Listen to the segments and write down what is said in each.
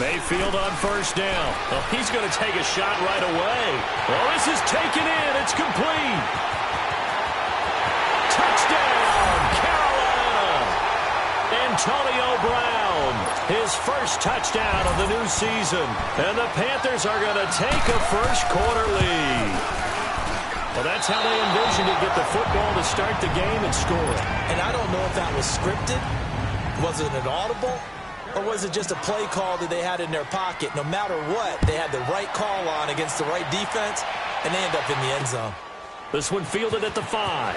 Mayfield on first down. Oh, he's going to take a shot right away. Oh, this is taken in. It's complete. Touchdown, Carolina. Antonio Brown, his first touchdown of the new season. And the Panthers are going to take a first-quarter lead. Well, that's how they envisioned it, get the football to start the game and score. And I don't know if that was scripted. Was it an audible? Or was it just a play call that they had in their pocket? No matter what, they had the right call on against the right defense, and they end up in the end zone. This one fielded at the 5.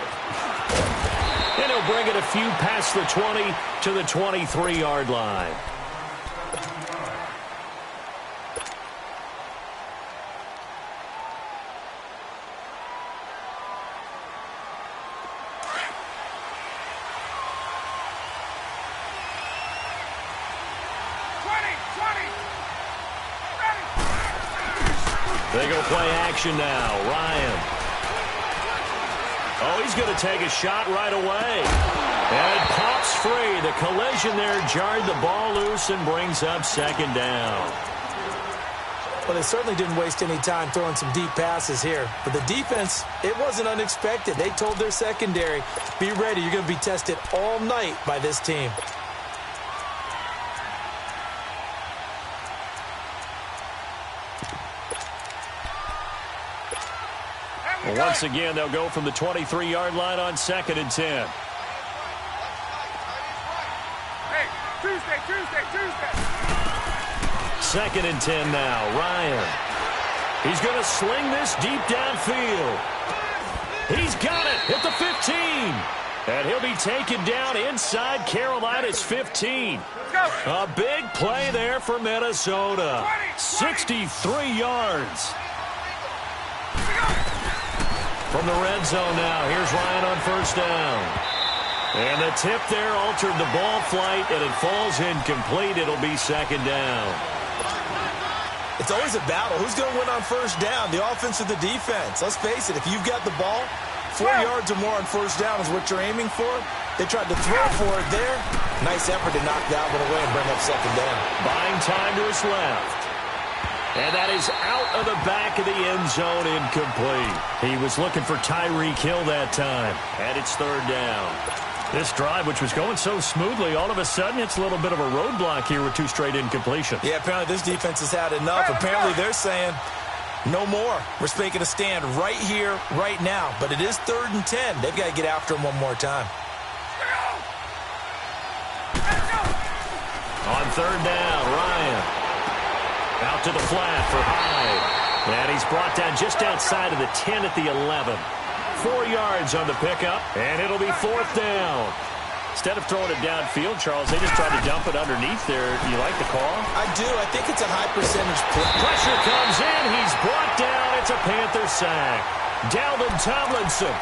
And he'll bring it a few past the 20 to the 23-yard line. They go play action now. Ryan. Oh, he's going to take a shot right away. And it pops free. The collision there jarred the ball loose and brings up second down. Well, they certainly didn't waste any time throwing some deep passes here. But the defense, it wasn't unexpected. They told their secondary, be ready. You're going to be tested all night by this team. Well, once again, they'll go from the 23-yard line on 2nd and 10. Hey, Tuesday. 2nd and 10 now. Ryan. He's going to sling this deep downfield. He's got it at the 15. And he'll be taken down inside Carolina's 15. A big play there for Minnesota. 63 yards. From the red zone now, here's Ryan on first down. And the tip there altered the ball flight, and it falls incomplete. It'll be second down. It's always a battle. Who's going to win on first down, the offense or the defense? Let's face it, if you've got the ball, 4 yards or more on first down is what you're aiming for. They tried to throw for it there. Nice effort to knock that one away and bring up second down. Buying time to his left. And that is out of the back of the end zone, incomplete. He was looking for Tyreek Hill that time. And it's third down. This drive, which was going so smoothly, all of a sudden it's a little bit of a roadblock here with 2 straight incompletions. Yeah, apparently this defense has had enough. Apparently they're saying, no more. We're making a stand right here, right now. But it is 3rd and 10. They've got to get after him one more time. On 3rd down, Ryan. Out to the flat for Hyde. And he's brought down just outside of the 10 at the 11. 4 yards on the pickup, and it'll be 4th down. Instead of throwing it downfield, Charles, they just tried to dump it underneath there. You like the call? I do. I think it's a high percentage play. Pressure comes in. He's brought down. It's a Panther sack. Dalvin Tomlinson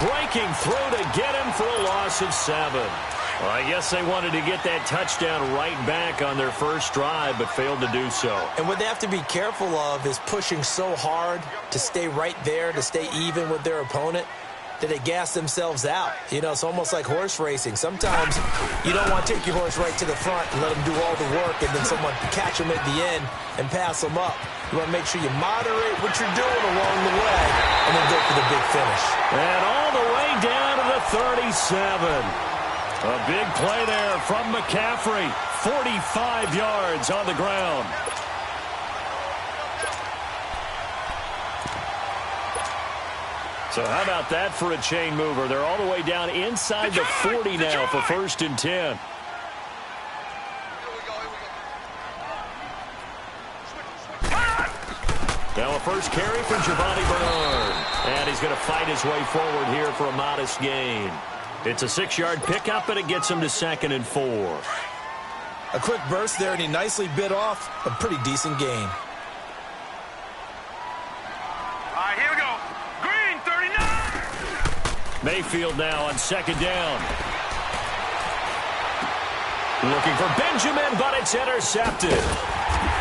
breaking through to get him for a loss of 7. Well, I guess they wanted to get that touchdown right back on their first drive, but failed to do so. And what they have to be careful of is pushing so hard to stay right there, to stay even with their opponent, that they gas themselves out. You know, it's almost like horse racing. Sometimes you don't want to take your horse right to the front and let them do all the work, and then someone catch them at the end and pass them up. You want to make sure you moderate what you're doing along the way and then go for the big finish. And all the way down to the 37. A big play there from McCaffrey. 45 yards on the ground. So how about that for a chain mover? They're all the way down inside the 40 now for 1st and 10. Now a first carry for Giovanni Bernard. And he's going to fight his way forward here for a modest gain. It's a 6-yard pickup, and it gets him to 2nd and 4. A quick burst there, and he nicely bit off a pretty decent gain. All right, here we go. Green, 39. Mayfield now on 2nd down. Looking for Benjamin, but it's intercepted.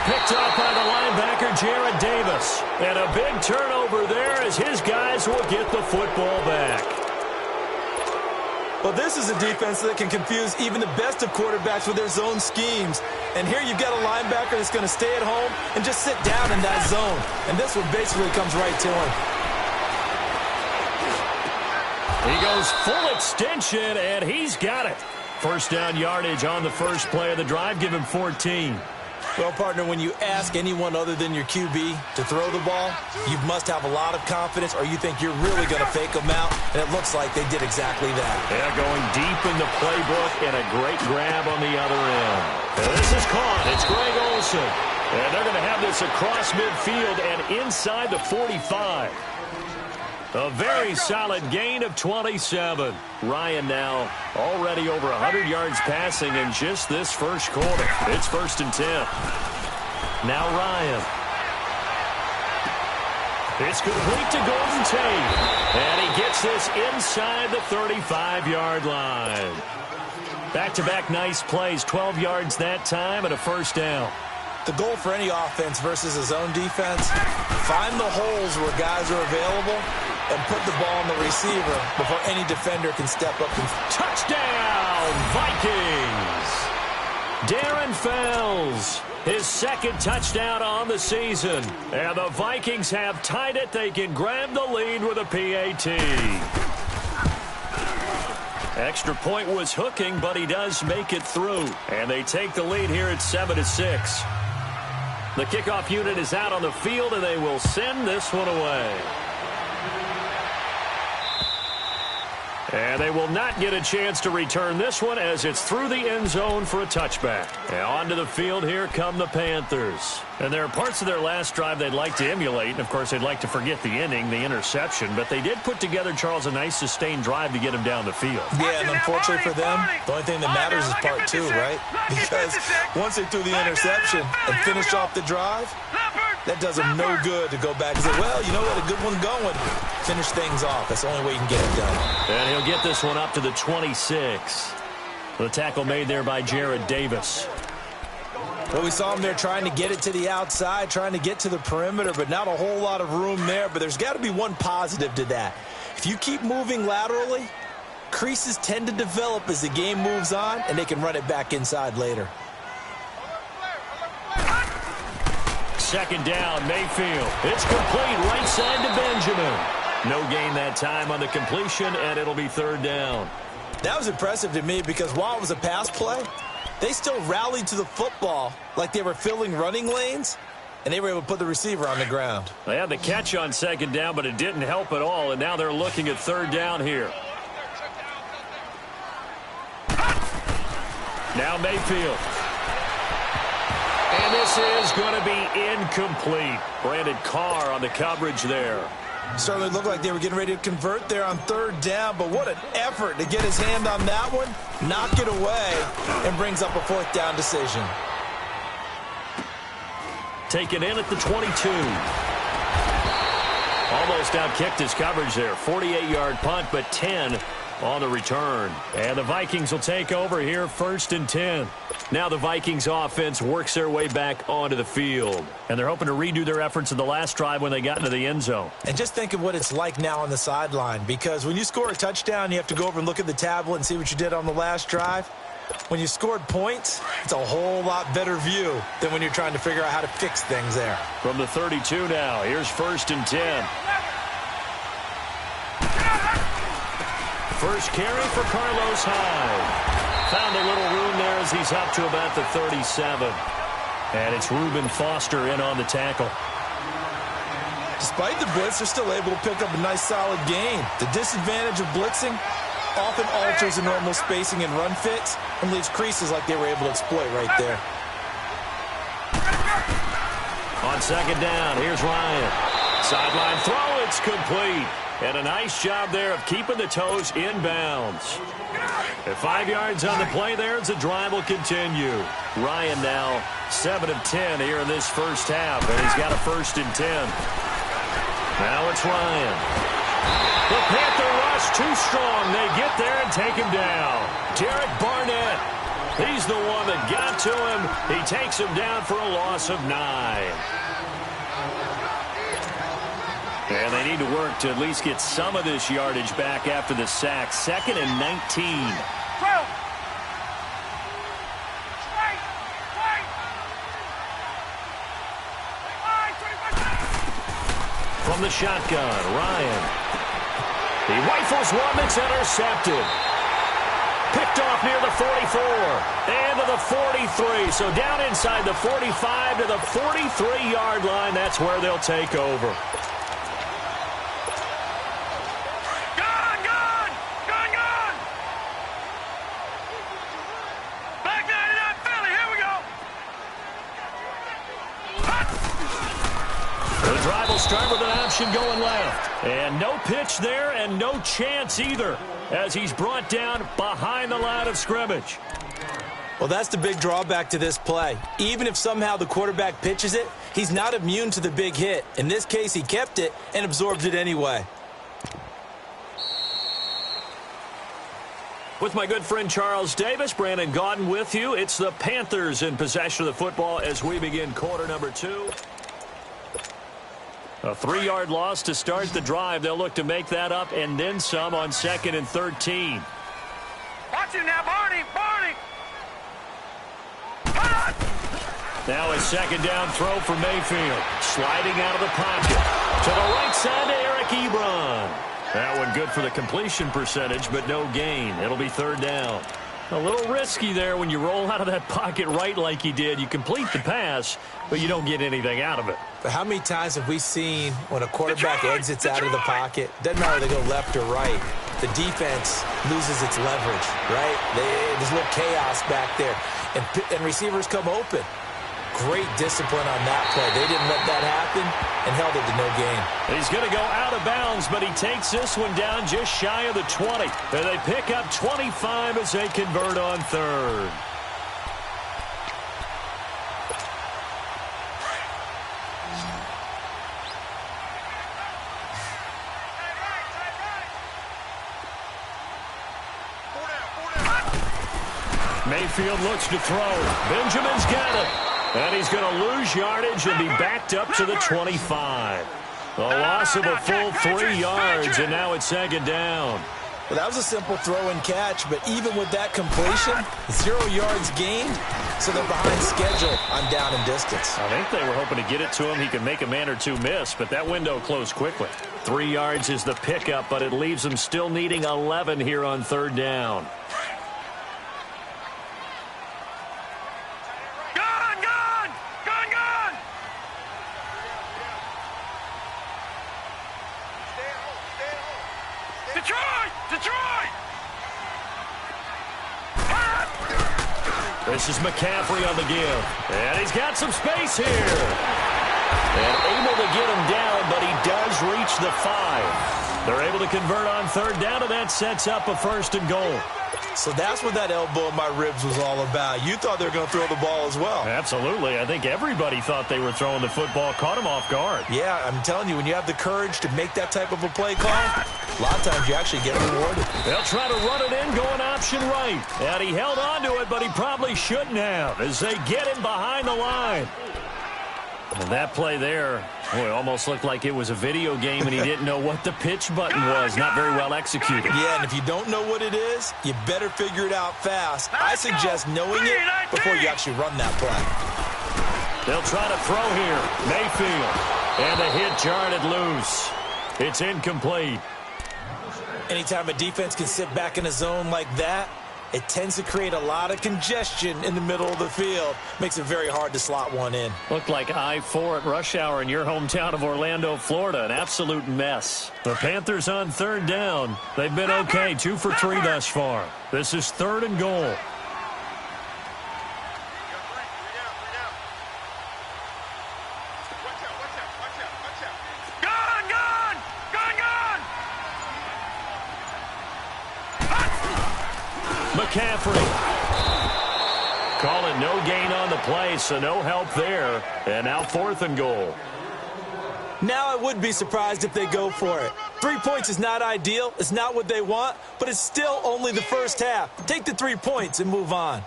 Picked up by the linebacker, Jared Davis. And a big turnover there as his guys will get the football back. Well, this is a defense that can confuse even the best of quarterbacks with their zone schemes. And here you've got a linebacker that's going to stay at home and just sit down in that zone. And this one basically comes right to him. He goes full extension, and he's got it. First down yardage on the first play of the drive. Give him 14. Well, partner, when you ask anyone other than your QB to throw the ball, you must have a lot of confidence, or you think you're really going to fake them out, and it looks like they did exactly that. Yeah, going deep in the playbook, and a great grab on the other end. And this is caught. It's Greg Olsen. And they're going to have this across midfield and inside the 45. A very solid gain of 27. Ryan now already over 100 yards passing in just this first quarter. It's 1st and 10. Now Ryan. It's complete to Golden Tate. And he gets this inside the 35-yard line. Back-to-back nice plays. 12 yards that time and a first down. The goal for any offense versus a zone defense, find the holes where guys are available and put the ball on the receiver before any defender can step up. Touchdown, Vikings! Darren Fells, his second touchdown on the season. And the Vikings have tied it. They can grab the lead with a PAT. Extra point was hooking, but he does make it through. And they take the lead here at 7-6. The kickoff unit is out on the field, and they will send this one away. And they will not get a chance to return this one as it's through the end zone for a touchback. And onto the field, here come the Panthers. And there are parts of their last drive they'd like to emulate. And, of course, they'd like to forget the inning, the interception. But they did put together, Charles, a nice sustained drive to get him down the field. Yeah, and unfortunately for them, the only thing that matters is part two, right? Because once they threw the interception and finished off the drive, that does them no good to go back and say, well, you know what, a good one going. Finish things off. That's the only way you can get it done. And he'll get this one up to the 26. The tackle made there by Jared Davis. Well, we saw him there trying to get it to the outside, trying to get to the perimeter, but not a whole lot of room there. But there's got to be one positive to that. If you keep moving laterally, creases tend to develop as the game moves on, and they can run it back inside later. Second down, Mayfield. It's complete right side to Benjamin. No gain that time on the completion, and it'll be third down. That was impressive to me because while it was a pass play, they still rallied to the football like they were filling running lanes, and they were able to put the receiver on the ground. They had the catch on second down, but it didn't help at all, and now they're looking at third down here. Now Mayfield. And this is going to be incomplete. Brandon Carr on the coverage there. Certainly looked like they were getting ready to convert there on third down, but what an effort to get his hand on that one, knock it away, and brings up a fourth down decision. Taken in at the 22. Almost outkicked his coverage there. 48-yard punt, but 10 on the return. And the Vikings will take over here, 1st and 10. Now the Vikings offense works their way back onto the field. And they're hoping to redo their efforts in the last drive when they got into the end zone. And just think of what it's like now on the sideline, because when you score a touchdown, you have to go over and look at the tablet and see what you did on the last drive. When you scored points, it's a whole lot better view than when you're trying to figure out how to fix things there. From the 32 now, here's 1st and 10. First carry for Carlos Hyde. Found a little room there as he's up to about the 37. And it's Reuben Foster in on the tackle. Despite the blitz, they're still able to pick up a nice solid gain. The disadvantage of blitzing often alters the normal spacing and run fits and leaves creases like they were able to exploit right there. On second down, here's Ryan. Sideline throw, it's complete. And a nice job there of keeping the toes inbounds. At 5 yards on the play there as the drive will continue. Ryan now 7 of 10 here in this first half, and he's got a 1st and 10. Now it's Ryan. The Panther rush too strong. They get there and take him down. Derek Barnett. He's the one that got to him. He takes him down for a loss of 9. And they need to work to at least get some of this yardage back after the sack. 2nd and 19. From the shotgun, Ryan. He rifles one that's intercepted. Picked off near the 44 and to the 43. So down inside the 45 to the 43-yard line. That's where they'll take over. Start with an option going left. And no pitch there and no chance either as he's brought down behind the line of scrimmage. Well, that's the big drawback to this play. Even if somehow the quarterback pitches it, he's not immune to the big hit. In this case, he kept it and absorbed it anyway. With my good friend Charles Davis, Brandon Gaudin with you. It's the Panthers in possession of the football as we begin quarter number 2. A 3-yard loss to start the drive. They'll look to make that up and then some on 2nd and 13. Watch it now, Barney! Barney! Now a 2nd down throw for Mayfield. Sliding out of the pocket. To the right side to Eric Ebron. That one good for the completion percentage, but no gain. It'll be 3rd down. A little risky there when you roll out of that pocket right like he did. You complete the pass, but you don't get anything out of it. But how many times have we seen when a quarterback exits out of the pocket, doesn't matter if they go left or right, the defense loses its leverage, right? There's a little chaos back there, and receivers come open. Great discipline on that play. They didn't let that happen and held it to no gain. He's going to go out of bounds, but he takes this one down just shy of the 20. And they pick up 25 as they convert on 3rd. Mayfield looks to throw. Benjamin's got it. And he's going to lose yardage and be backed up to the 25. A loss of a full 3 yards, and now it's 2nd down. Well, that was a simple throw and catch, but even with that completion, 0 yards gained, so they're behind schedule on down and distance. I think they were hoping to get it to him. He could make a man or two miss, but that window closed quickly. 3 yards is the pickup, but it leaves them still needing 11 here on 3rd down. This is McCaffrey on the give. And he's got some space here. And able to get him down, but he does reach the 5. They're able to convert on 3rd down, and that sets up a 1st and goal. So that's what that elbow in my ribs was all about. You thought they were going to throw the ball as well. Absolutely. I think everybody thought they were throwing the football, caught him off guard. Yeah, I'm telling you, when you have the courage to make that type of a play call, a lot of times you actually get rewarded. They'll try to run it in, going option right. And he held on to it, but he probably shouldn't have as they get him behind the line. And that play there, boy, almost looked like it was a video game and he didn't know what the pitch button was. Not very well executed. Yeah, and if you don't know what it is, you better figure it out fast. I suggest knowing it before you actually run that play. They'll try to throw here. Mayfield. And the hit jarred it loose. It's incomplete. Anytime a defense can sit back in a zone like that, it tends to create a lot of congestion in the middle of the field. Makes it very hard to slot one in. Looked like I-4 at rush hour in your hometown of Orlando, Florida. An absolute mess. The Panthers on 3rd down. They've been okay, 2 for 3 thus far. This is 3rd and goal. McCaffrey. Calling no gain on the play, so no help there. And now 4th and goal. Now I would be surprised if they go for it. 3 points is not ideal. It's not what they want, but it's still only the first half. Take the 3 points and move on.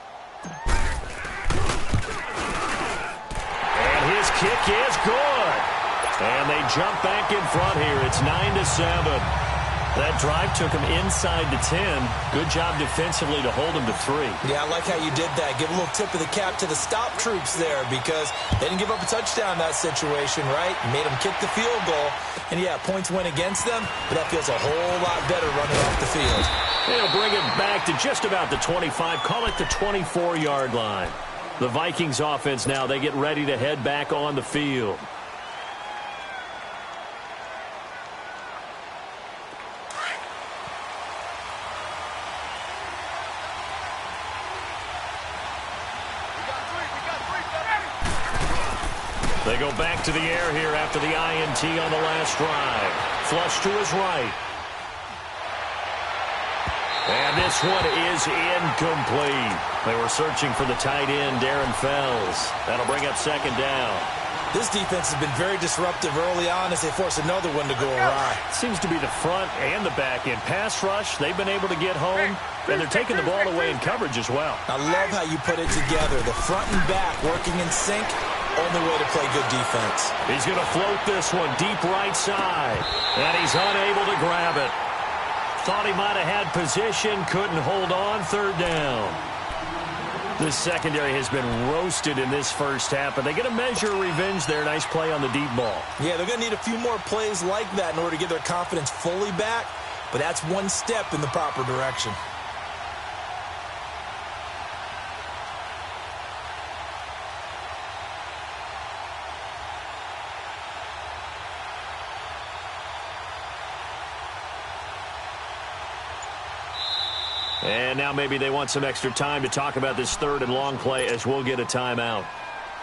And his kick is good. And they jump back in front here. It's 9-7. That drive took him inside the 10. Good job defensively to hold him to 3. Yeah, I like how you did that. Give a little tip of the cap to the stop troops there because they didn't give up a touchdown in that situation, right? You made them kick the field goal. And, yeah, points went against them, but that feels a whole lot better running off the field. They'll bring it back to just about the 25. Call it the 24-yard line. The Vikings offense now, they get ready to head back on the field. They go back to the air here after the INT on the last drive. Flush to his right. And this one is incomplete. They were searching for the tight end, Darren Fells. That'll bring up second down. This defense has been very disruptive early on as they force another one to go awry. Seems to be the front and the back end. Pass rush, they've been able to get home, and they're taking the ball away in coverage as well. I love how you put it together. The front and back working in sync. Only way to play good defense. He's going to float this one deep right side, and he's unable to grab it. Thought he might have had position, couldn't hold on, third down. This secondary has been roasted in this first half, but they get a measure of revenge there. Nice play on the deep ball. Yeah, they're going to need a few more plays like that in order to get their confidence fully back, but that's one step in the proper direction. And now maybe they want some extra time to talk about this third and long play as we'll get a timeout.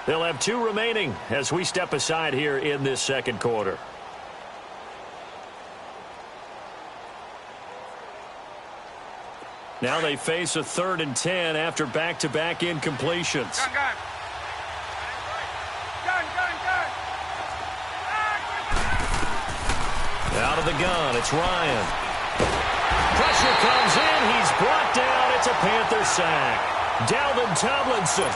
They'll have 2 remaining as we step aside here in this second quarter. Now they face a 3rd and 10 after back-to-back incompletions. Out of the gun, it's Ryan. Pressure comes in. He's brought down. It's a Panther sack. Dalvin Tomlinson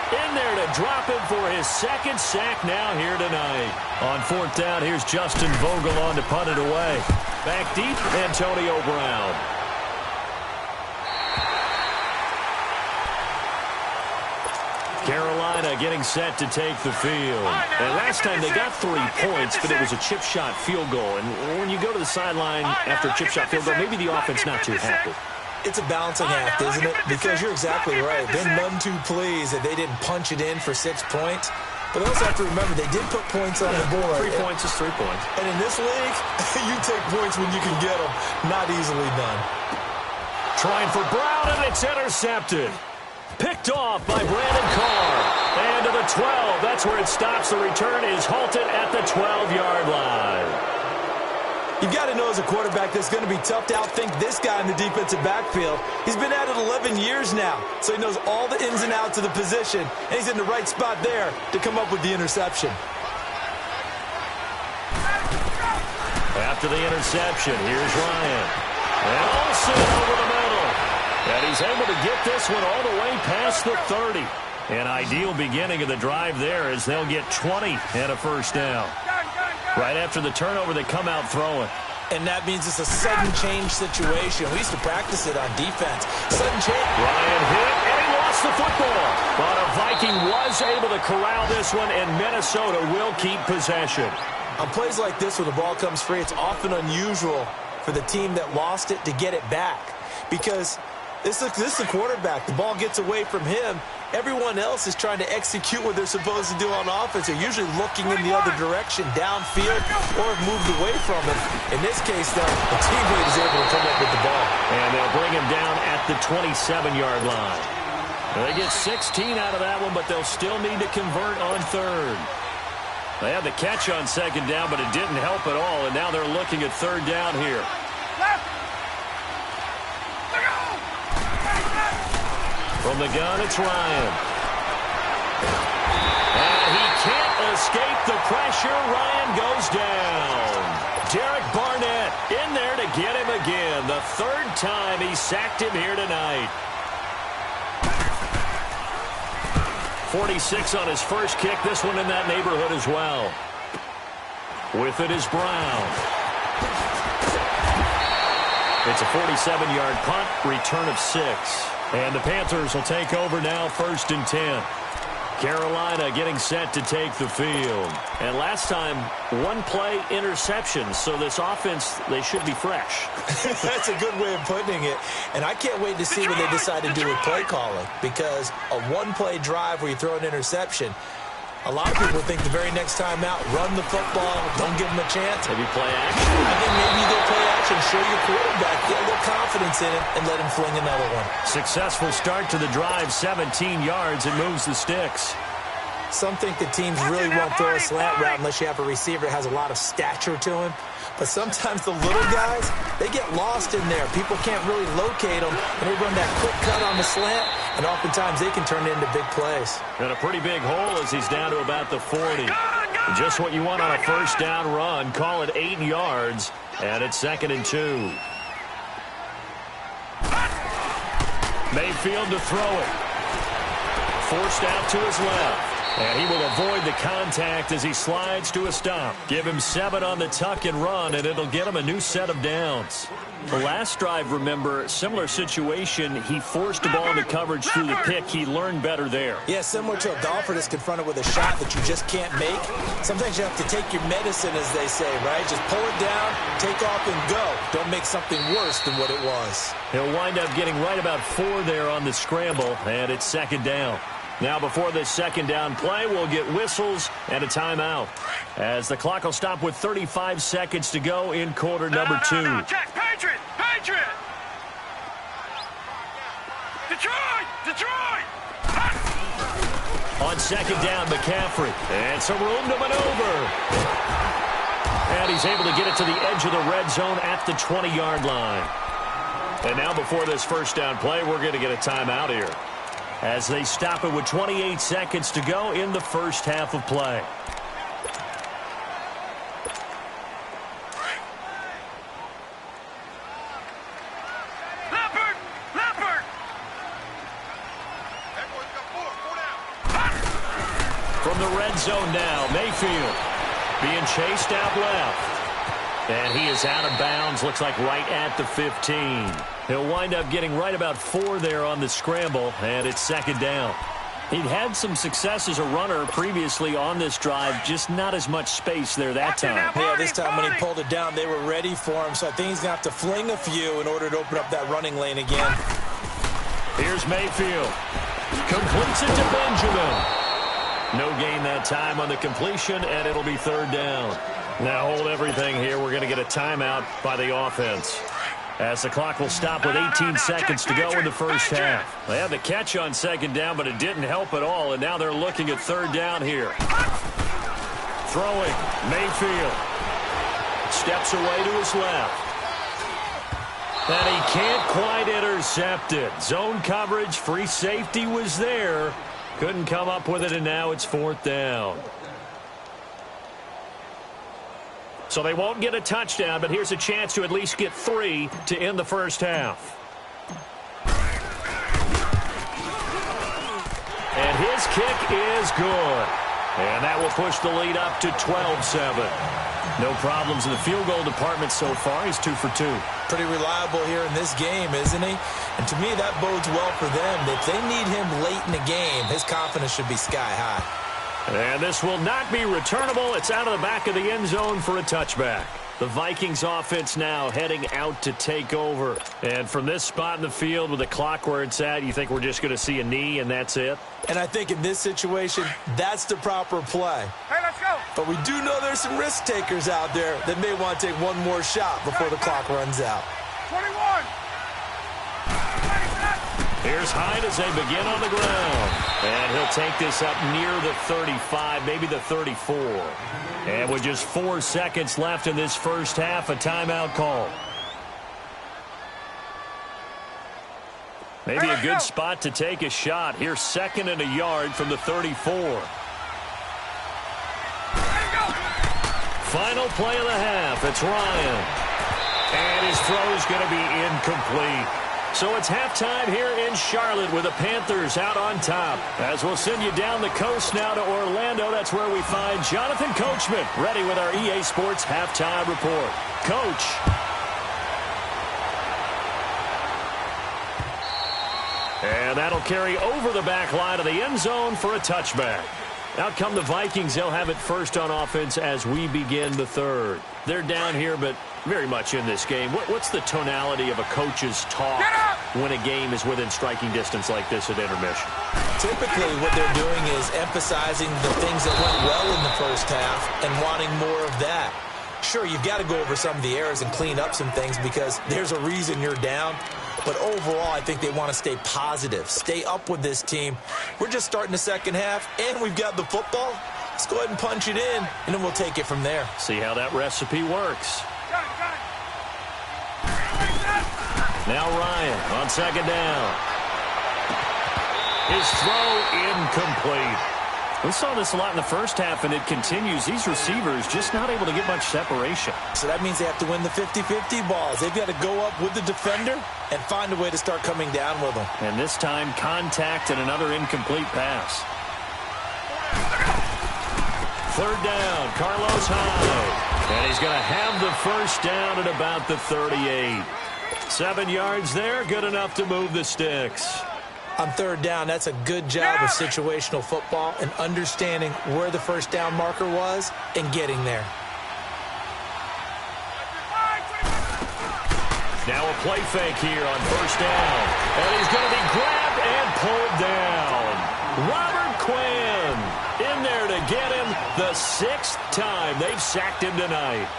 in there to drop him for his 2nd sack now here tonight. On 4th down, here's Justin Vogel on to punt it away. Back deep, Antonio Brown. Carolina getting set to take the field. And last time they got 3 points, but it was a chip shot field goal. And when you go to the sideline after a chip shot field goal, maybe the offense not too happy. It's a balancing act, isn't it? Because you're exactly right. They're none too pleased that they didn't punch it in for 6 points. But they also have to remember they did put points on the board. 3 points is 3 points. And in this league, you take points when you can get them. Not easily done. Trying for Brown, and it's intercepted. Picked off by Brandon Carr. And to the 12. That's where it stops. The return is halted at the 12-yard line. You've got to know as a quarterback that it's going to be tough to outthink this guy in the defensive backfield. He's been at it 11 years now, so he knows all the ins and outs of the position, and he's in the right spot there to come up with the interception. After the interception, here's Ryan. And Olsen over the middle. And he's able to get this one all the way past the 30. An ideal beginning of the drive there as they'll get 20 and a first down. Right after the turnover, they come out throwing. And that means it's a sudden change situation. We used to practice it on defense. Sudden change. Ryan hit, and he lost the football. But a Viking was able to corral this one, and Minnesota will keep possession. On plays like this, when the ball comes free, it's often unusual for the team that lost it to get it back. Because this is the quarterback. The ball gets away from him. Everyone else is trying to execute what they're supposed to do on offense. They're usually looking in the other direction, downfield, or have moved away from it. In this case, though, the teammate is able to come up with the ball. And they'll bring him down at the 27-yard line. They get 16 out of that one, but they'll still need to convert on third. They had the catch on second down, but it didn't help at all, and now they're looking at third down here. From the gun, it's Ryan. And he can't escape the pressure. Ryan goes down. Derek Barnett in there to get him again. The 3rd time he sacked him here tonight. 46 on his first kick. This one in that neighborhood as well. With it is Brown. It's a 47-yard punt, return of 6. And the Panthers will take over now, 1st and 10. Carolina getting set to take the field. And last time, 1-play interception. So this offense, they should be fresh. That's a good way of putting it. And I can't wait to see what they decide to do with play calling. Because a 1-play drive where you throw an interception, a lot of people think the very next time out, run the football, don't give them a chance. Maybe play action. I think maybe you go play action, show your quarterback, get a little confidence in it, and let him fling another one. Successful start to the drive, 17 yards. It moves the sticks. Some think the teams really won't throw a slant route unless you have a receiver that has a lot of stature to him. But sometimes the little guys, they get lost in there. People can't really locate them, and they run that quick cut on the slant, and oftentimes they can turn it into big plays. And a pretty big hole as he's down to about the 40. Just what you want on a first down run. Call it 8 yards, and it's 2nd and 2. Mayfield to throw it. Forced out to his left. And he will avoid the contact as he slides to a stop. Give him 7 on the tuck and run, and it'll get him a new set of downs. The last drive, remember, similar situation. He forced the ball into coverage through the pick. He learned better there. Yeah, similar to a golfer that's confronted with a shot that you just can't make. Sometimes you have to take your medicine, as they say, right? Just pull it down, take off, and go. Don't make something worse than what it was. He'll wind up getting right about 4 there on the scramble, and it's 2nd down. Now, before this 2nd down play, we'll get whistles and a timeout, as the clock will stop with 35 seconds to go in quarter number 2. Jets, Patriot! Patriot! Detroit! On 2nd down, McCaffrey. And some room to maneuver. And he's able to get it to the edge of the red zone at the 20-yard line. And now, before this first down play, we're going to get a timeout here, as they stop it with 28 seconds to go in the first half of play. Leopard! From the red zone now, Mayfield being chased out left. And he is out of bounds, looks like right at the 15. He'll wind up getting right about 4 there on the scramble, and it's 2nd down. He'd had some success as a runner previously on this drive, just not as much space there that time. Yeah, this time when he pulled it down, they were ready for him, so I think he's going to have to fling a few in order to open up that running lane again. Here's Mayfield. Completes it to Benjamin. No gain that time on the completion, and it'll be 3rd down. Now hold everything here. We're going to get a timeout by the offense, as the clock will stop with 18 seconds to go in the first half. They had the catch on 2nd down, but it didn't help at all, and now they're looking at 3rd down here. Throwing, Mayfield. Steps away to his left. And he can't quite intercept it. Zone coverage, free safety was there. Couldn't come up with it, and now it's 4th down. So they won't get a touchdown, but here's a chance to at least get 3 to end the first half. And his kick is good. And that will push the lead up to 12-7. No problems in the field goal department so far. He's 2 for 2. Pretty reliable here in this game, isn't he? And to me, that bodes well for them. If they need him late in the game, his confidence should be sky high. And this will not be returnable. It's out of the back of the end zone for a touchback. The Vikings offense now heading out to take over. And from this spot in the field with the clock where it's at, you think we're just going to see a knee and that's it? And I think in this situation, that's the proper play. Hey, let's go! But we do know there's some risk takers out there that may want to take one more shot before the clock runs out. 21! Here's Hyde as they begin on the ground. And he'll take this up near the 35, maybe the 34. And with just 4 seconds left in this first half, a timeout call. Maybe a good spot to take a shot. Here's 2nd and a yard from the 34. Final play of the half. It's Ryan. And his throw is going to be incomplete. So it's halftime here in Charlotte with the Panthers out on top. As we'll send you down the coast now to Orlando, that's where we find Jonathan Coachman ready with our EA Sports halftime report. Coach. And that'll carry over the back line of the end zone for a touchback. Out come the Vikings. They'll have it first on offense as we begin the third. They're down here, but very much in this game. What's the tonality of a coach's talk when a game is within striking distance like this at intermission? Typically, what they're doing is emphasizing the things that went well in the first half and wanting more of that. Sure, you've got to go over some of the errors and clean up some things because there's a reason you're down. But overall, I think they want to stay positive, stay up with this team. We're just starting the second half, and we've got the football. Let's go ahead and punch it in, and then we'll take it from there. See how that recipe works. Now Ryan on second down. His throw incomplete. We saw this a lot in the first half, and it continues. These receivers just not able to get much separation. So that means they have to win the 50-50 balls. They've got to go up with the defender and find a way to start coming down with them. And this time, contact and another incomplete pass. Third down, Carlos Hyde. And he's going to have the first down at about the 38. 7 yards there, good enough to move the sticks. On third down, that's a good job of situational football and understanding where the first down marker was and getting there. Now a play fake here on first down. And he's going to be grabbed and pulled down. Robert Quinn in there to get him the 6th time they've sacked him tonight.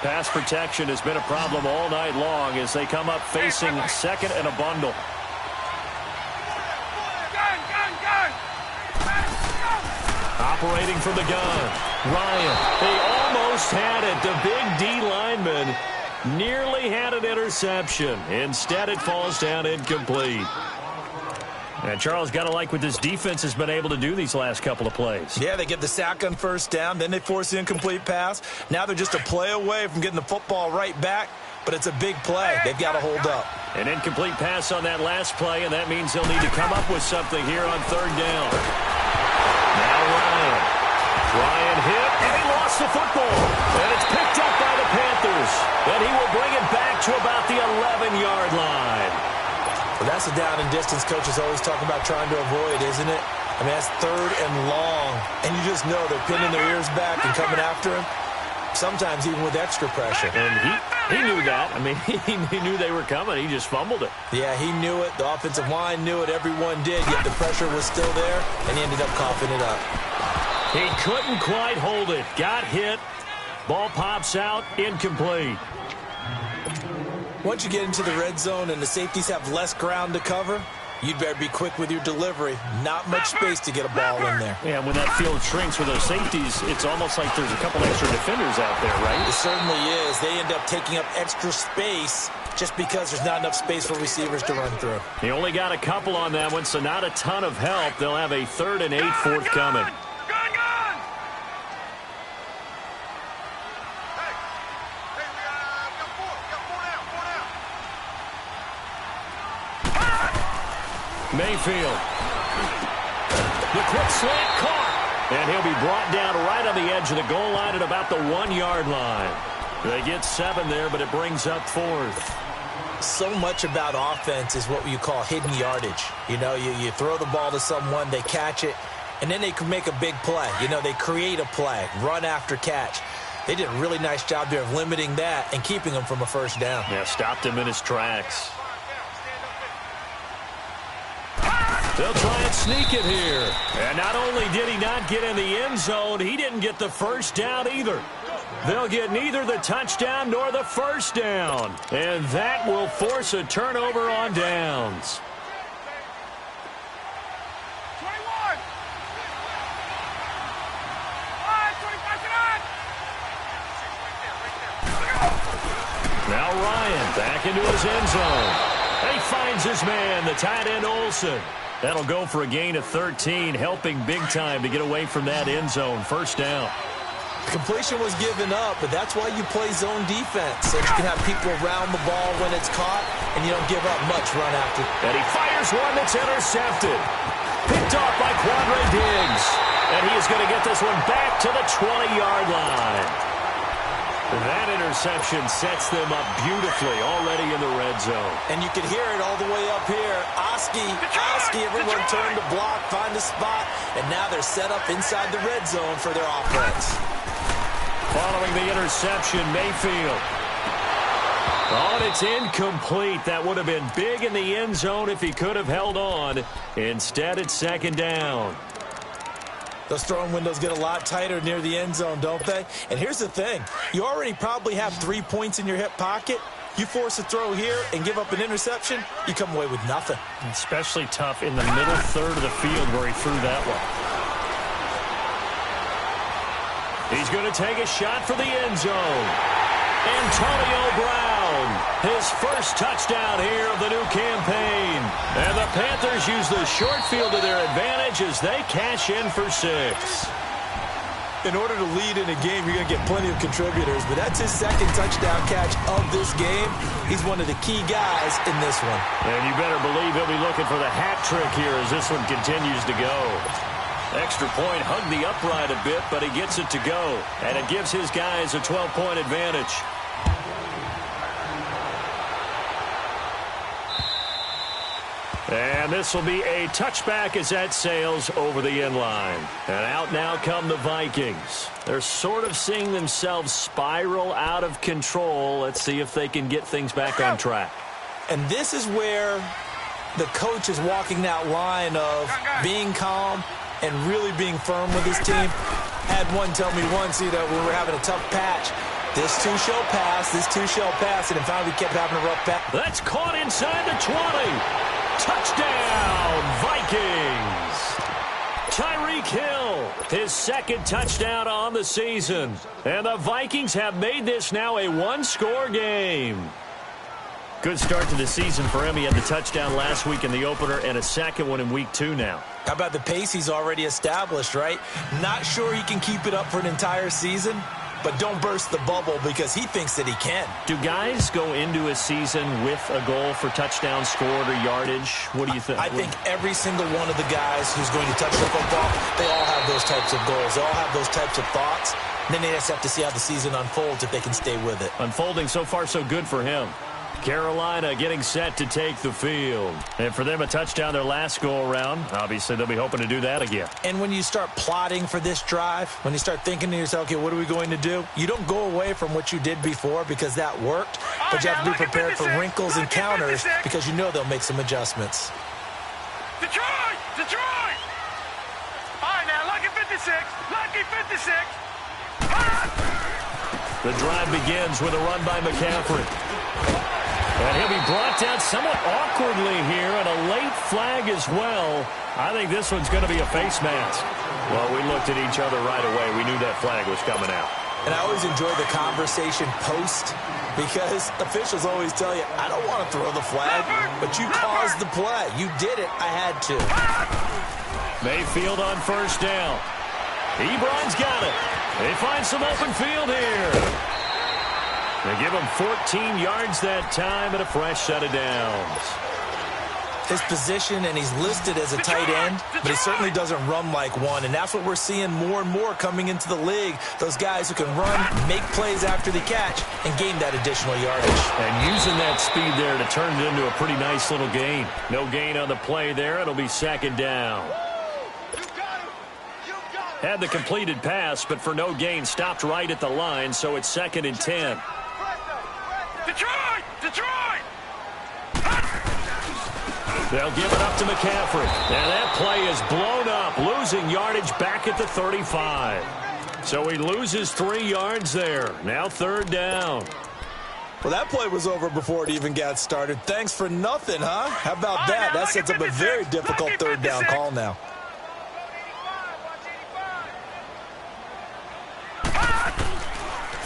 Pass protection has been a problem all night long as they come up facing second and a bundle. Operating from the gun. Ryan, they almost had it. The big D lineman nearly had an interception. Instead, it falls down incomplete. And Charles, got to like what this defense has been able to do these last couple of plays. Yeah, they get the sack on first down, then they force the incomplete pass. Now they're just a play away from getting the football right back, but it's a big play. They've got to hold up. An incomplete pass on that last play, and that means they'll need to come up with something here on third down. Now Ryan. Ryan hit, and he lost the football. And it's picked up by the Panthers. And he will bring it back to about the 11-yard line. Well, that's a down and distance coaches always talk about trying to avoid, isn't it? I mean, that's third and long. And you just know they're pinning their ears back and coming after him. Sometimes even with extra pressure. And he knew that. I mean, he knew they were coming. He just fumbled it. Yeah, he knew it. The offensive line knew it. Everyone did. Yet the pressure was still there, and he ended up coughing it up. He couldn't quite hold it. Got hit. Ball pops out. Incomplete. Once you get into the red zone and the safeties have less ground to cover, you'd better be quick with your delivery. Not much space to get a ball in there. Yeah, when that field shrinks with those safeties, it's almost like there's a couple extra defenders out there, right? It certainly is. They end up taking up extra space just because there's not enough space for receivers to run through. He only got a couple on that one, so not a ton of help. They'll have a 3rd and 8 forthcoming. Mayfield. The quick slant caught. And he'll be brought down right on the edge of the goal line at about the 1-yard line. They get 7 there, but it brings up 4th. So much about offense is what you call hidden yardage. You know, you throw the ball to someone, they catch it, and then they can make a big play. You know, they create a play, run after catch. They did a really nice job there of limiting that and keeping him from a first down. Yeah, stopped him in his tracks. They'll try and sneak it here. And not only did he not get in the end zone, he didn't get the first down either. They'll get neither the touchdown nor the first down. And that will force a turnover on downs. 21. Now Ryan back into his end zone. He finds his man, the tight end Olsen. That'll go for a gain of 13, helping big time to get away from that end zone. First down. Completion was given up, but that's why you play zone defense, so you can have people around the ball when it's caught and you don't give up much run after. And he fires one that's intercepted. Picked off by Quandre Diggs. And he is going to get this one back to the 20-yard line. That interception sets them up beautifully already in the red zone. And you can hear it all the way up here. Oski, everyone turned to block, find a spot, and now they're set up inside the red zone for their offense. Following the interception, Mayfield. Oh, and it's incomplete. That would have been big in the end zone if he could have held on. Instead, it's second down. Those throwing windows get a lot tighter near the end zone, don't they? And here's the thing. You already probably have 3 points in your hip pocket. You force a throw here and give up an interception, you come away with nothing. Especially tough in the middle third of the field where he threw that one. He's going to take a shot for the end zone. Antonio Brown, his first touchdown here of the new campaign. And the Panthers use the short field to their advantage as they cash in for 6. In order to lead in a game, you're going to get plenty of contributors, but that's his second touchdown catch of this game. He's one of the key guys in this one. And you better believe he'll be looking for the hat trick here as this one continues to go. Extra point, hugged the upright a bit, but he gets it to go. And it gives his guys a 12-point advantage. And this will be a touchback as that sails over the end line. And out now come the Vikings. They're sort of seeing themselves spiral out of control. Let's see if they can get things back on track. And this is where the coach is walking that line of being calm and really being firm with his team. Had one tell me once, when we were having a tough patch, this too shall pass, and in fact we kept having a rough patch. That's caught inside the 20. Touchdown, Vikings! Tyreek Hill, his second touchdown on the season. And the Vikings have made this now a one-score game. Good start to the season for him. He had the touchdown last week in the opener and a second one in week 2 now. How about the pace he's already established, right? Not sure he can keep it up for an entire season, but don't burst the bubble because he thinks that he can. Do guys go into a season with a goal for touchdown scored or yardage? What do you think? I think every single one of the guys who's going to touch the football, they all have those types of goals. They all have those types of thoughts. And then they just have to see how the season unfolds if they can stay with it. Unfolding so far so good for him. Carolina getting set to take the field. And for them, a touchdown their last go-around. Obviously, they'll be hoping to do that again. And when you start plotting for this drive, when you start thinking to yourself, okay, what are we going to do? You don't go away from what you did before because that worked, but you have to be prepared for wrinkles and counters because you know they'll make some adjustments. Detroit! Detroit! All right, now, lucky 56. Lucky 56. The drive begins with a run by McCaffrey. And he'll be brought down somewhat awkwardly here, and a late flag as well. I think this one's going to be a face mask. Well, we looked at each other right away. We knew that flag was coming out. And I always enjoy the conversation post because officials always tell you, I don't want to throw the flag, but you caused the play. You did it. I had to. Mayfield on first down. Ebron's got it. They find some open field here. They give him 14 yards that time and a fresh set of downs. His position, and he's listed as a tight end, but he certainly doesn't run like one, and that's what we're seeing more and more coming into the league. Those guys who can run, make plays after the catch, and gain that additional yardage. And using that speed there to turn it into a pretty nice little gain. No gain on the play there. It'll be second down. Had the completed pass, but for no gain, stopped right at the line, so it's 2nd and 10. Detroit! Detroit! They'll give it up to McCaffrey. And that play is blown up, losing yardage back at the 35. So he loses 3 yards there. Now 3rd down. Well, that play was over before it even got started. Thanks for nothing, huh? How about that? That sets up a very difficult 3rd down call now.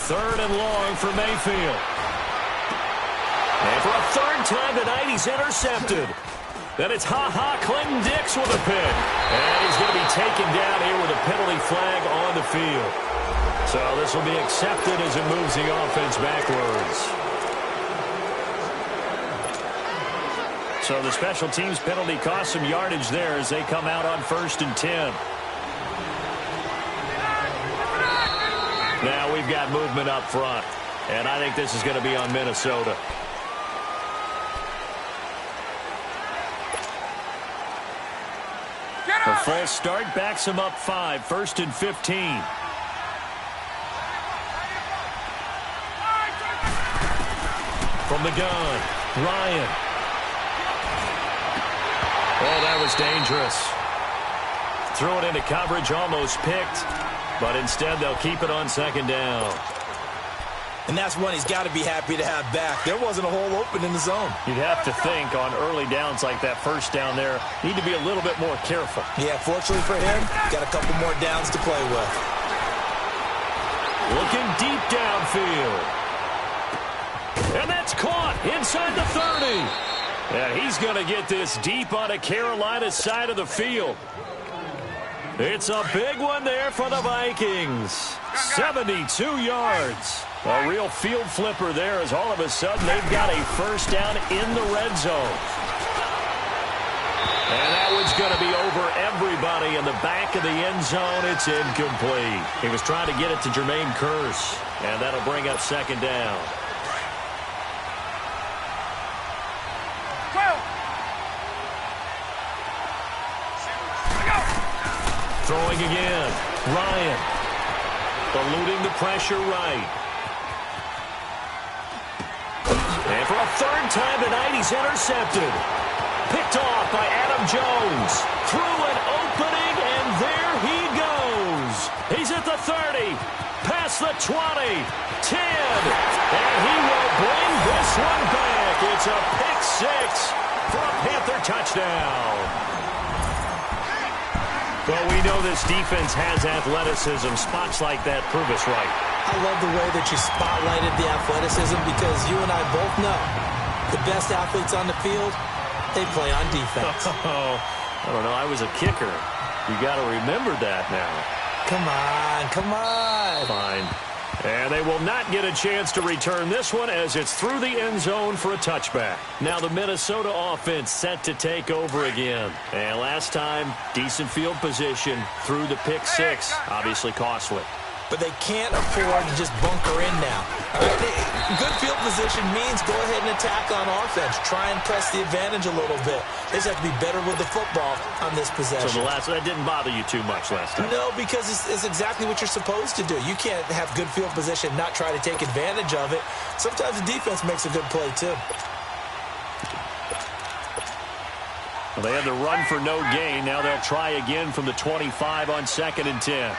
Third and long for Mayfield. And for a 3rd time tonight, he's intercepted. Then it's Clinton Dix with a pick. And he's going to be taken down here with a penalty flag on the field. So this will be accepted as it moves the offense backwards. So the special teams penalty cost some yardage there as they come out on 1st and 10. Now we've got movement up front, and I think this is going to be on Minnesota. The false start backs him up 5, 1st and 15. From the gun, Ryan. Oh, that was dangerous. Threw it into coverage, almost picked, but instead they'll keep it on 2nd down. And that's one he's got to be happy to have back. There wasn't a hole open in the zone. You'd have to think on early downs like that 1st down there, need to be a little bit more careful. Yeah, fortunately for him, got a couple more downs to play with. Looking deep downfield. And that's caught inside the 30. And he's going to get this deep on a Carolina side of the field. It's a big one there for the Vikings. 72 yards. A real field flipper there as all of a sudden they've got a 1st down in the red zone. And that one's going to be over everybody in the back of the end zone. It's incomplete. He was trying to get it to Jermaine Kearse, and that'll bring up 2nd down. Throwing again. Ryan. Eluding the pressure right. And for a 3rd time tonight, he's intercepted. Picked off by Adam Jones. Through an opening, and there he goes. He's at the 30. Past the 20. 10. And he will bring this one back. It's a pick 6 for a Panther touchdown. Well, we know this defense has athleticism. Spots like that prove us right. I love the way that you spotlighted the athleticism because you and I both know the best athletes on the field, they play on defense. Oh, I don't know. I was a kicker. You got to remember that now. Come on, come on. Fine. And they will not get a chance to return this one as it's through the end zone for a touchback. Now the Minnesota offense set to take over again. And last time, decent field position through the pick 6. Obviously costly. But they can't afford to just bunker in now. All right, good field position means go ahead and attack on offense. Try and press the advantage a little bit. They just have to be better with the football on this possession. So that didn't bother you too much last time? No, because it's exactly what you're supposed to do. You can't have good field position, not try to take advantage of it. Sometimes the defense makes a good play, too. Well, they had the run for no gain. Now they'll try again from the 25 on 2nd and 10.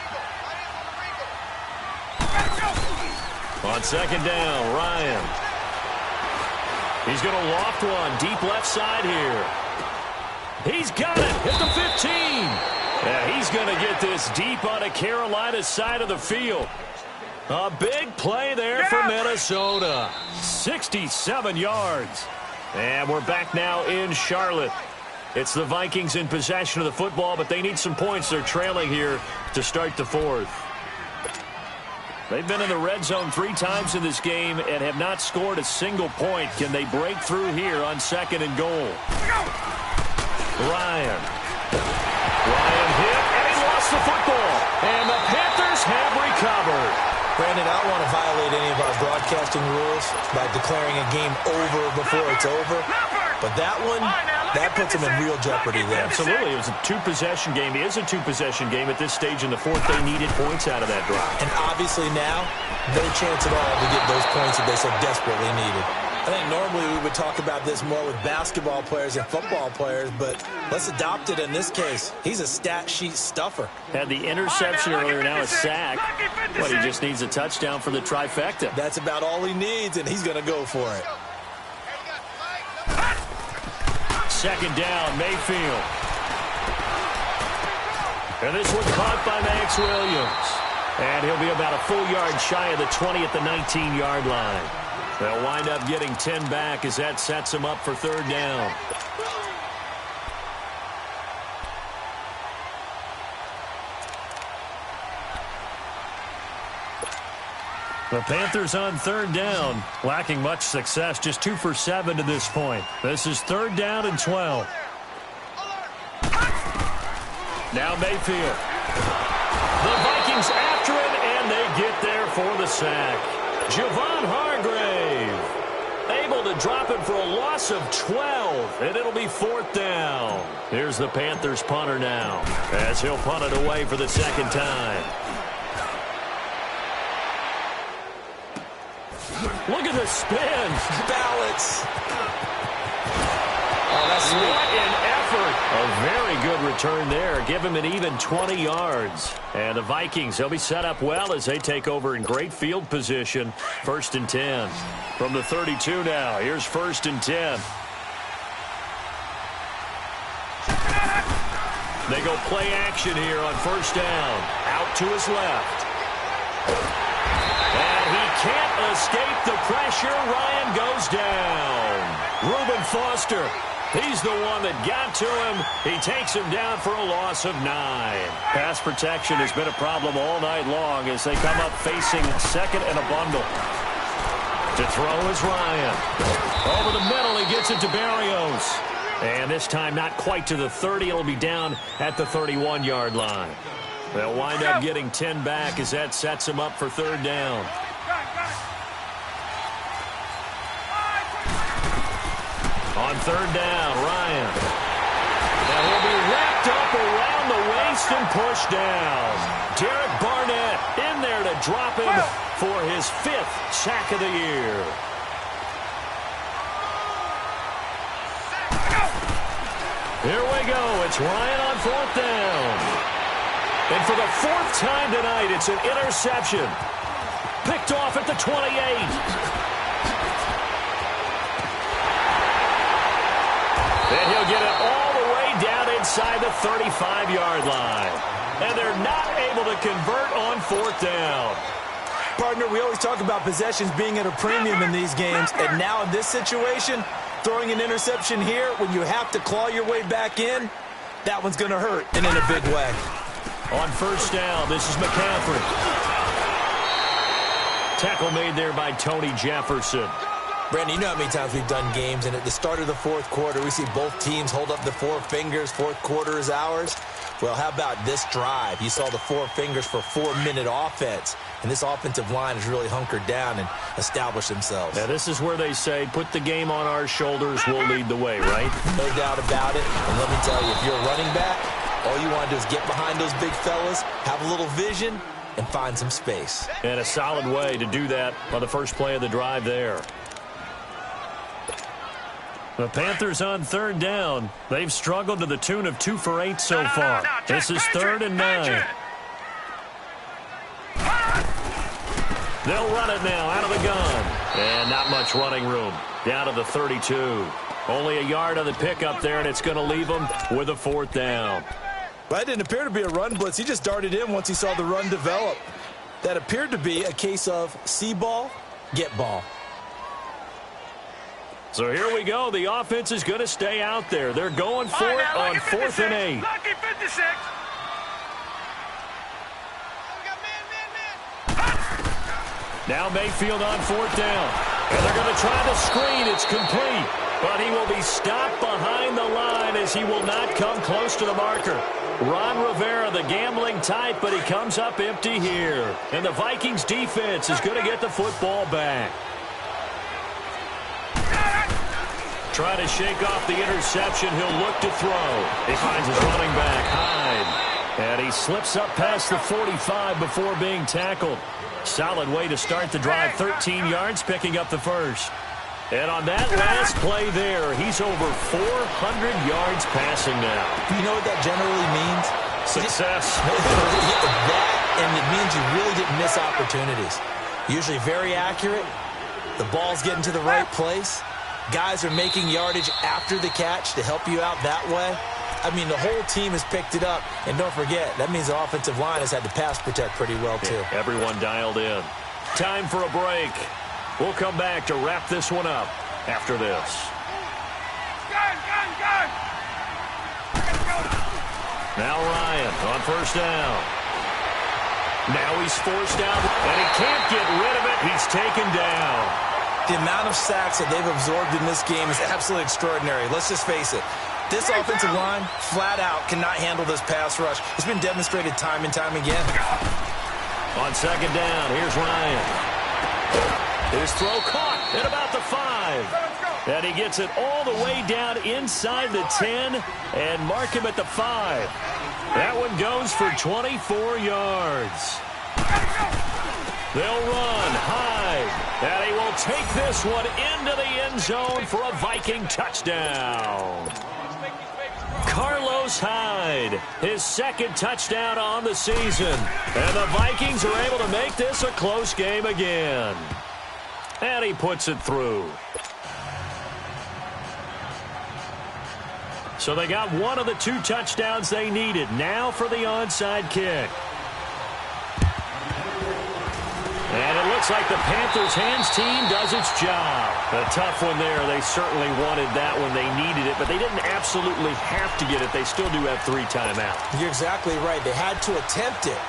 On 2nd down, Ryan. He's going to loft one deep left side here. He's got it at the 15. Yeah, he's going to get this deep on a Carolina side of the field. A big play there for Minnesota. 67 yards. And we're back now in Charlotte. It's the Vikings in possession of the football, but they need some points. They're trailing here to start the 4th. They've been in the red zone 3 times in this game and have not scored a single point. Can they break through here on 2nd and goal? Ryan hit, and he lost the football. And the Panthers have recovered. Brandon, I don't want to violate any of our broadcasting rules by declaring a game over before it's over. But that one, that puts them in real jeopardy there. Absolutely. It was a 2-possession game. It is a 2-possession game at this stage in the 4th. They needed points out of that drive. And obviously now, no chance at all to get those points that they so desperately needed. I think normally we would talk about this more with basketball players and football players, but let's adopt it in this case. He's a stat sheet stuffer. Had the interception earlier, now a sack. But he just needs a touchdown for the trifecta. That's about all he needs, and he's going to go for it. 2nd down, Mayfield. And this one caught by Max Williams. And he'll be about a full yard shy of the 20 at the 19-yard line. They'll wind up getting 10 back as that sets him up for 3rd down. The Panthers on third down, lacking much success, just 2 for 7 to this point. This is 3rd down and 12. Now Mayfield. The Vikings after it, and they get there for the sack. Javon Hargrave able to drop it for a loss of 12, and it'll be 4th down. Here's the Panthers punter now, as he'll punt it away for the 2nd time. Look at the spin. Balance. Oh, that's sweet. What an effort. A very good return there. Give him an even 20 yards. And the Vikings, they'll be set up well as they take over in great field position. 1st and 10. From the 32 now. Here's 1st and 10. They go play action here on 1st down. Out to his left. And he can't escape the pressure. Ryan goes down. Reuben Foster. He's the one that got to him. He takes him down for a loss of 9. Pass protection has been a problem all night long as they come up facing 2nd and a bundle. To throw is Ryan. Over the middle, he gets it to Berrios. And this time not quite to the 30. It'll be down at the 31-yard line. They'll wind up getting 10 back as that sets them up for 3rd down. On 3rd down, Ryan. And he'll be wrapped up around the waist and pushed down. Derek Barnett in there to drop him for his 5th sack of the year. Here we go. It's Ryan on 4th down. And for the 4th time tonight, it's an interception. Picked off at the 28. And he'll get it all the way down inside the 35-yard line. And they're not able to convert on 4th down. Partner, we always talk about possessions being at a premium in these games. And now in this situation, throwing an interception here when you have to claw your way back in, that one's going to hurt, and in a big way. On 1st down, this is McCaffrey. Tackle made there by Tony Jefferson. Brandon, you know how many times we've done games, and at the start of the 4th quarter, we see both teams hold up the 4 fingers. 4th quarter is ours. Well, how about this drive? You saw the 4 fingers for 4-minute offense, and this offensive line has really hunkered down and established themselves. Now, this is where they say, put the game on our shoulders, we'll lead the way, right? No doubt about it. And let me tell you, if you're a running back, all you want to do is get behind those big fellas, have a little vision, and find some space. And a solid way to do that on the first play of the drive there. The Panthers on 3rd down. They've struggled to the tune of 2 for 8 so far. This is 3rd and 9. They'll run it now out of the gun. And not much running room. Down to the 32. Only a yard on the pickup there, and it's going to leave them with a 4th down. That didn't appear to be a run blitz. He just darted in once he saw the run develop. That appeared to be a case of see ball, get ball. So here we go. The offense is going to stay out there. They're going for it on 4th and 8. Lucky 56. Now Mayfield on 4th down. And they're going to try the screen. It's complete. But he will be stopped behind the line as he will not come close to the marker. Ron Rivera, the gambling type, but he comes up empty here. And the Vikings defense is going to get the football back. Try to shake off the interception. He'll look to throw. He finds his running back, Hyde. And he slips up past the 45 before being tackled. Solid way to start the drive. 13 yards, picking up the first. And on that last play there, he's over 400 yards passing now. You know what that generally means? Success. That, and it means you really didn't miss opportunities. Usually very accurate. The ball's getting to the right place. Guys are making yardage after the catch to help you out that way. I mean, the whole team has picked it up. And don't forget, that means the offensive line has had to pass protect pretty well, too. Yeah, everyone dialed in. Time for a break. We'll come back to wrap this one up after this. Gun! Now Ryan on 1st down. Now he's forced out, and he can't get rid of it. He's taken down. The amount of sacks that they've absorbed in this game is absolutely extraordinary. Let's just face it. This offensive line, flat out, cannot handle this pass rush. It's been demonstrated time and time again. On second down, here's Ryan. His throw caught at about the 5. And he gets it all the way down inside the 10 and mark him at the 5. That one goes for 24 yards. They'll run, Hyde, and he will take this one into the end zone for a Viking touchdown. Carlos Hyde, his second touchdown on the season. And the Vikings are able to make this a close game again. And he puts it through. So they got one of the 2 touchdowns they needed. Now for the onside kick. And it looks like the Panthers' hands team does its job. A tough one there. They certainly wanted that one. They needed it, but they didn't absolutely have to get it. They still do have 3 timeouts. You're exactly right. They had to attempt it.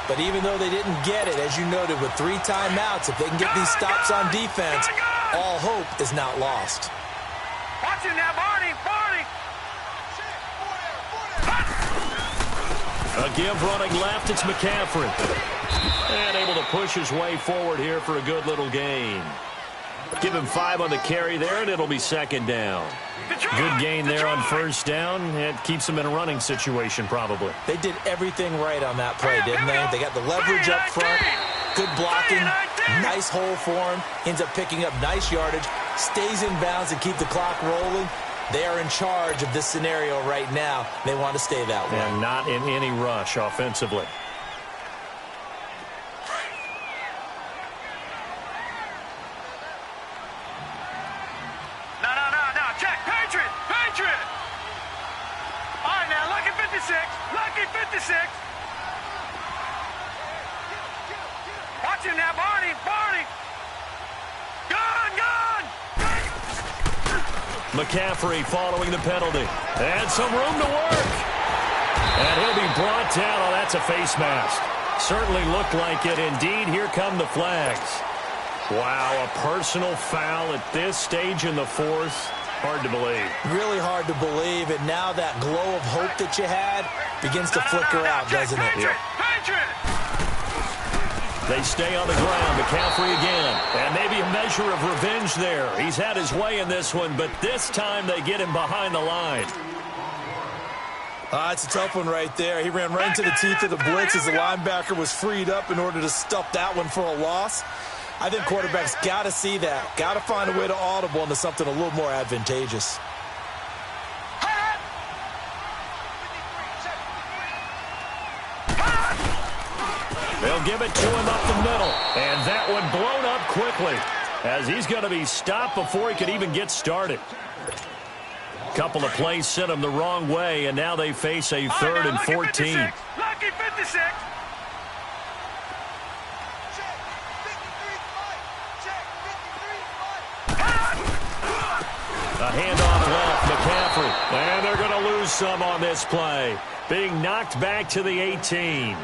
But even though they didn't get it, as you noted, with 3 timeouts, if they can get these stops on defense, all hope is not lost. Watch him now, Barney. A give running left, it's McCaffrey. And able to push his way forward here for a good little gain. Give him 5 on the carry there, and it'll be second down. Good gain there on first down. It keeps them in a running situation, probably. They did everything right on that play, didn't they? They got the leverage up front, good blocking, nice hole for him, ends up picking up nice yardage, stays in bounds and keep the clock rolling. They are in charge of this scenario right now. They want to stay that way. And not in any rush offensively. No. Check. Patriot. All right, now, lucky 56. Watch him now, Barney. Gone. McCaffrey following the penalty. And some room to work. And he'll be brought down. Oh, that's a face mask. Certainly looked like it. Indeed, here come the flags. Wow, a personal foul at this stage in the 4th. Hard to believe. Really hard to believe. And now that glow of hope that you had begins to flicker out, doesn't it? Patriot. They stay on the ground. McCaffrey again. And maybe a measure of revenge there. He's had his way in this one, but this time they get him behind the line. It's a tough one right there. He ran right into the teeth of the blitz as the linebacker was freed up in order to stuff that one for a loss. I think quarterbacks got to see that. Got to find a way to audible into something a little more advantageous. They'll give it to him up the middle. And that one blown up quickly as he's going to be stopped before he could even get started. Couple of plays sent him the wrong way, and now they face a 3rd and 14. Lucky 56. A handoff left, McCaffrey. And they're going to lose some on this play. Being knocked back to the 18.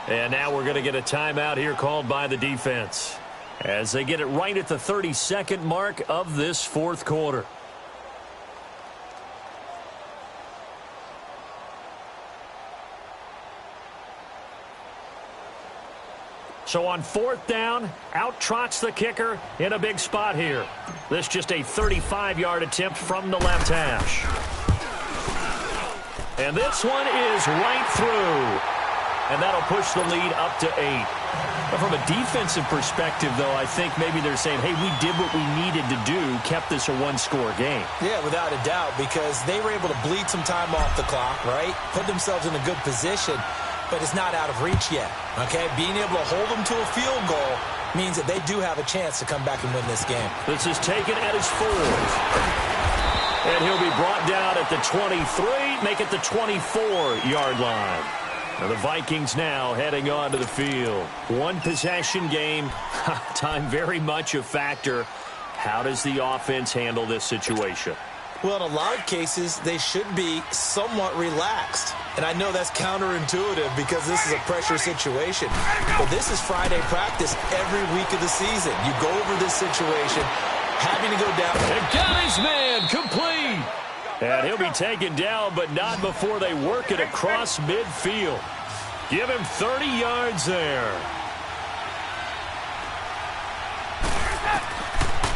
And now we're going to get a timeout here called by the defense as they get it right at the 32nd mark of this 4th quarter. So on 4th down, out trots the kicker in a big spot here. This just a 35-yard attempt from the left hash. And this one is right through. And that'll push the lead up to 8. But from a defensive perspective, though, I think maybe they're saying, hey, we did what we needed to do, kept this a 1-score game. Yeah, without a doubt, because they were able to bleed some time off the clock, right? Put themselves in a good position, but it's not out of reach yet, okay? Being able to hold them to a field goal means that they do have a chance to come back and win this game. This is taken at his 4th. And he'll be brought down at the 23, make it the 24-yard line. Now the Vikings now heading onto the field. 1 possession game. Time very much a factor. How does the offense handle this situation? Well, in a lot of cases, they should be somewhat relaxed. And I know that's counterintuitive because this is a pressure situation. But this is Friday practice every week of the season. You go over this situation, having to go down. And got his man complete. And he'll be taken down, but not before they work it across midfield. Give him 30 yards there.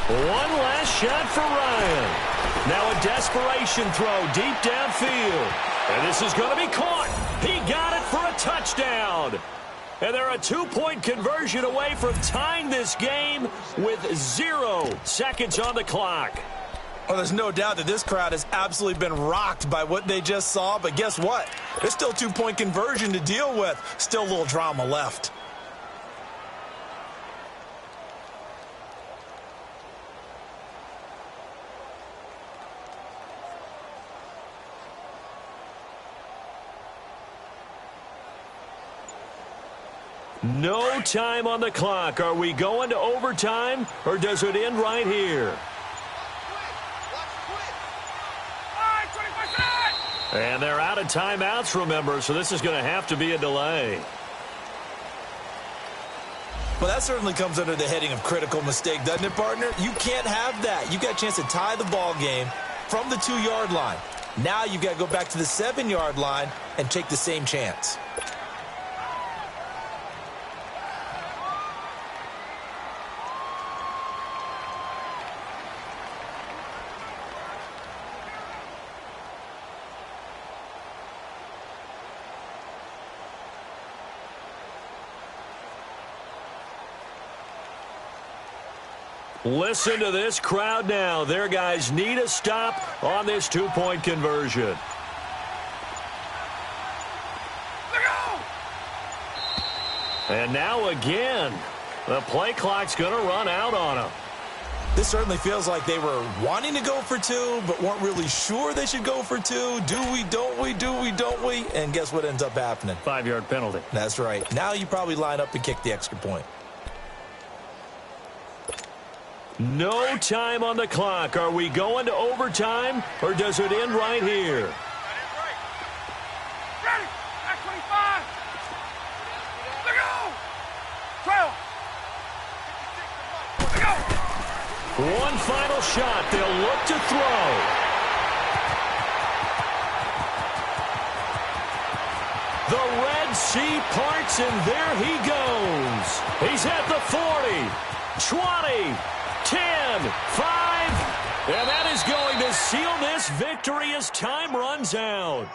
One last shot for Ryan. Now a desperation throw deep downfield. And this is going to be caught. He got it for a touchdown. And they're a 2-point conversion away from tying this game with 0 seconds on the clock. Well, there's no doubt that this crowd has absolutely been rocked by what they just saw. But guess what? There's still 2-point conversion to deal with. Still a little drama left. No time on the clock. Are we going to overtime, or does it end right here? And they're out of timeouts, remember, so this is going to have to be a delay. Well, that certainly comes under the heading of critical mistake, doesn't it, partner? You can't have that. You got a chance to tie the ball game from the 2-yard line. Now you got to go back to the 7-yard line and take the same chance. Listen to this crowd now. Their guys need a stop on this 2-point conversion. And now again, the play clock's going to run out on them. This certainly feels like they were wanting to go for 2, but weren't really sure they should go for 2. Do we, don't we, do we, don't we? And guess what ends up happening? 5-yard penalty. That's right. Now you probably line up and kick the extra point. No time on the clock. Are we going to overtime, or does it end right here? Ready. Back 25. Look go. 12. Look go. One final shot. They'll look to throw. The Red Sea parts, and there he goes. He's at the 40, 20, 10, 5, and that is going to seal this victory as time runs out.